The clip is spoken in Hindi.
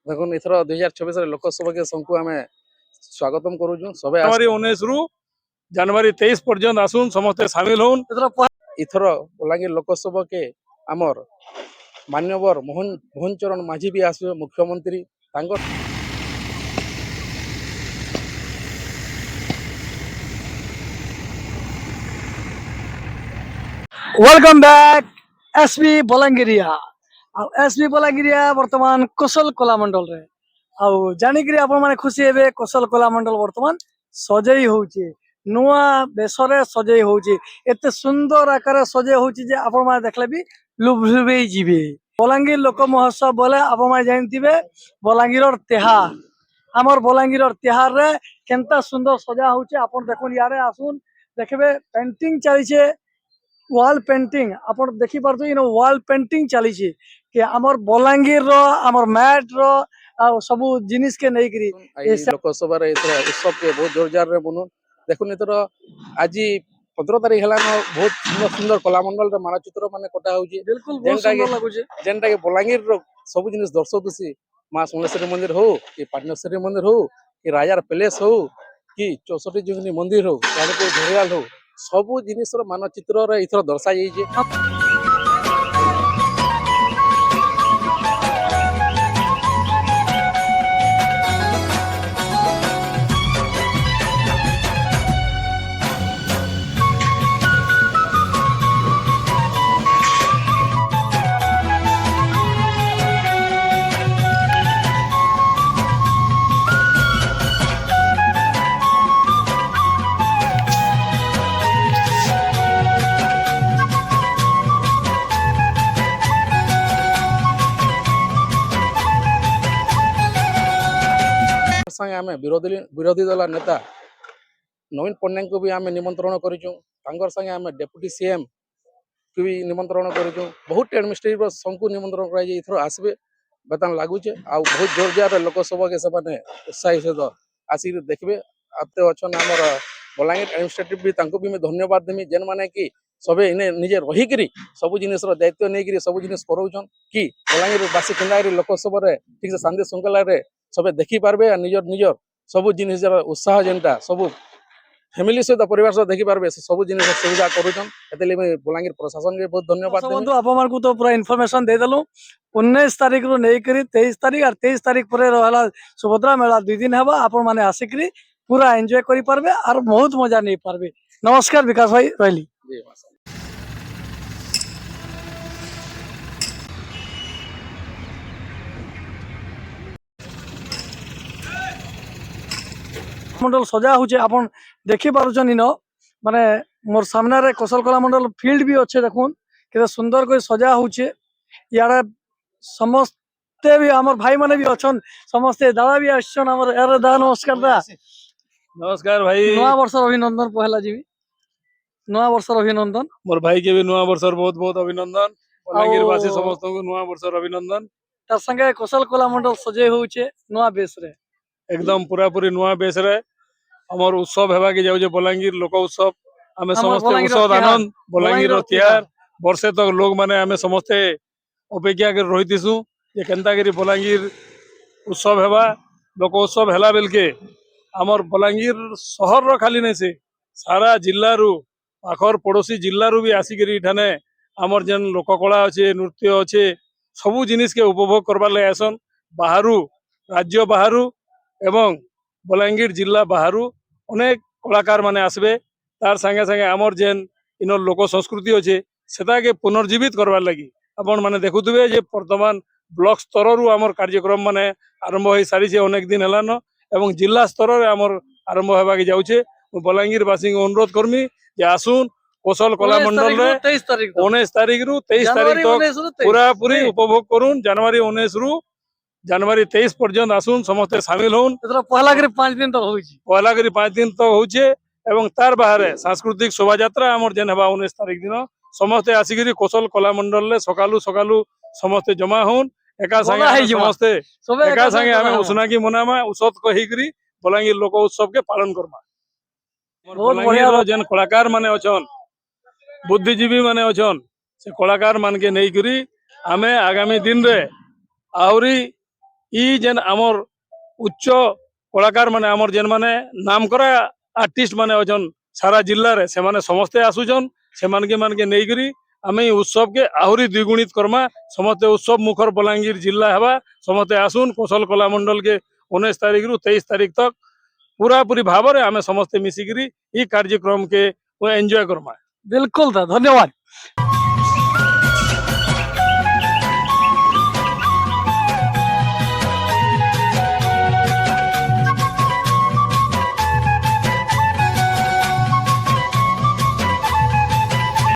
देखो इथर 2024 लोकसभा के सबको आम स्वागतम करूँ सब जनवरी 19 रु जनवरी 23 पर्यंत आसुन समस्ते सामिल होन। इथर बलांगीर लोकसभा के आमर मान्यवर मोहन चरण माझी भी आसवे मुख्यमंत्री तांको वेलकम बैक एसबी बलांगिरिया एसबी बलांगिरिया वर्तमान कोसल कलामंडल रे आउ जानिकरी आपण माने खुशी हेबे कोसल कलामंडल वर्तमान सजेई होउची नुआ बेसरे सजेई होउची एते सुंदर आकार सजेई होउची जे आपण माने देखले भी लुभलुबेई जिबे। बलांगीर लोक महोत्सव बोले आपण माने जानथिबे बलांगीरर तिहार हमर बलांगीरर तिहार रे केनता सुंदर सजा होउची आपण देखुन यारे आसुन देखबे पेंटिंग चलीछे वाल पेंटिंग आपण देखि पारथु इन वाल पेंटिंग चली कि हमर बलांगीर रो हमर मैट रो आ सब जिनिस के नै करी लोकसभा उत्सव के बहुत जोरदार रे बनू देखुन इथर आज 15 तारीख है बहुत सुंदर सुंदर कलामंडल मानचित्र मान कटा होउची बिल्कुल बहुत सुंदर लागुचे जेनटा के बलांगीर रो सब जिनिस दर्शाउसी माँ सोमेश्वरी मंदिर हो कि पाटनेश्वरी मंदिर हो कि राजार पैलेस हो कि 64 जुगनी मंदिर हो रानीपुर झरियाल हो सबू जिनिस मानचित्र इथर दर्शा जाइए। संगे आम विरोधी दल नेता नवीन पट्टनायक को भी आम निमंत्रण कर संगे आम डेप्यूटी सीएम को भी निमंत्रण कर बहुत एडमिनिस्ट्रेटिव सबको निमंत्रण कर आसबे बेतन लगुचे आ बहुत जोर जोर लोकसभा के से उत्साही सहित आसिक देखिए आते अच्छा आमर बलांगीर एडमिनिस्ट्रेटिव भी मैं धन्यवाद देमी जेन माने कि सबे इने निजे रहीकि सब जिन दायित्व नहीं सब जिन कराउछन कि बलांगीरवासी केन्दा लोकसभा ठीक से शांति श्रृंखला सब देखी पार्बे निजर निजर सब जिन उत्साह जेनटा सब फैमिली सहित परिवार सहित देखी पार्बे सब जिन सुविधा करूछन एतले मैं बलांगीर प्रशासन के बहुत धन्यवाद बंधु आपण को तो पूरा इनफॉरमेशन दे देलु 19 तारीख रो नै करी 23 तारीख और 23 तारीख पर रहला सुभद्रा मेला 2 दिन हबा आपण माने आसिकरी पूरा एंजॉय करि पारबे और बहुत मजा नै पारबे। नमस्कार विकास भाई रहली। मंडल सजा होचे आपण देखि पारुछन इन माने मोर सामने रे कौशल कला मंडल फील्ड भी अच्छे देखुन केते सुंदर कोई सजा होचे यार समस्ते भी हमर भाई माने भी अछन समस्ते दादा भी आछन हमर यार दा नमस्कार दा नमस्कार भाई नवा वर्ष अभिनंदन पहला जी नवा वर्ष अभिनंदन मोर भाई के भी नवा वर्ष बहुत बहुत अभिनंदन बलांगीर वासी समस्त को नवा वर्ष अभिनंदन तार संगे कौशल कला मंडल सजे होचे नवा बेस रे एकदम पूरा पूरी नवा बेस रे हमर उत्सव हेबा के जाउ जे बलांगीर लोक उत्सव आमे समस्त उत्सव आनंद बलांगीर तिहार वर्षे तक लोग माने आमे समस्ते अपेक्षा कर रहितिसु जे केनता करी बलांगीर उत्सव हेबा लोक उत्सव हेला बेल के हमर बलांगीर शहर रो खाली नै से सारा जिल्ला रु आखर पड़ोसी जिल्ला रु भी आसिकरी ठाने हमर जेन लोककला अच्छे नृत्य अच्छे सबू जिनिस के उपभोग करबार ले आसन बाहरु राज्य बाहरु एवं बलांगीर जिला बाहरु अनेक कलाकार माने आसबे तार संगे संगे आमर जेन इन लोक संस्कृति अच्छे सेटा के पुनर्जीवित करबार लगी आपण माने देखुथबे जे वर्तमान ब्लॉक स्तर रु आमर कार्यक्रम माने आरंभ हो सारी से अनेक दिन हेलान एवं जिला स्तर रे आमर आरंभ हेबा के जाउछे बलांगीर वासी को अनुरोध करमी जे आसुन कौशल कला मंडल रे 19 तारीख रु 23 तारीख तक पूरा पूरी उपभोग करूं जनवरी 19 रु जनवरी 23 पर्यंत आसुन समस्ते सामिल होन पहला करी 5 दिन तक होई पहला करी 5 दिन तक होचे एवं तार बाहर सांस्कृतिक शोभा यात्रा हमर जेन हेबा 19 तारीख दिन समस्ते आसिकरी कौशल कला मंडल रे सकालू सकालू समस्ते जमा होन एका संगे समस्ते एका संगे हमें उसनाकी मनामा उसत कहिकरी बलांगीर लोक उत्सव के पालन करमा बलांगीर जेन कलाकार माने अछन बुद्धिजीवी माने अछन से कलाकार मान के नहीं करी आमे आगामी दिन रे आउरी ଇ ଯେନ୍ ଆମର୍ ଉଚ୍ଚ କଳାକାର ମାନେ ଆମର୍ ଯେନ୍ ମାନେ ନାମ କରା ଆର୍ଟିଷ୍ଟ ମାନେ ଅଛନ୍ ସାରା ଜିଲ୍ଲାରେ ସେମାନେ ସମସ୍ତେ ଆସୁଛନ୍ ସେମାନକେ ମାନକେ ନେଇକରି ଆମେ ଇ ଉତ୍ସବକେ ଆହୁରି ଦ୍ୱିଗୁଣିତ କର୍ମା ସମସ୍ତେ ଉତ୍ସବ ମୁଖର ବଲାଙ୍ଗୀର ଜିଲ୍ଲା ହେବା ସମସ୍ତେ ଆସୁନ୍ କୌଶଲ କଲା ମଣ୍ଡल के 19 तारीख रु 23 तारीख तक पूरा पूरी भाव आमे समस्ते मिसिकरी इ कार्यक्रम के एंजॉय करमा। बिल्कुल था, धन्यवाद।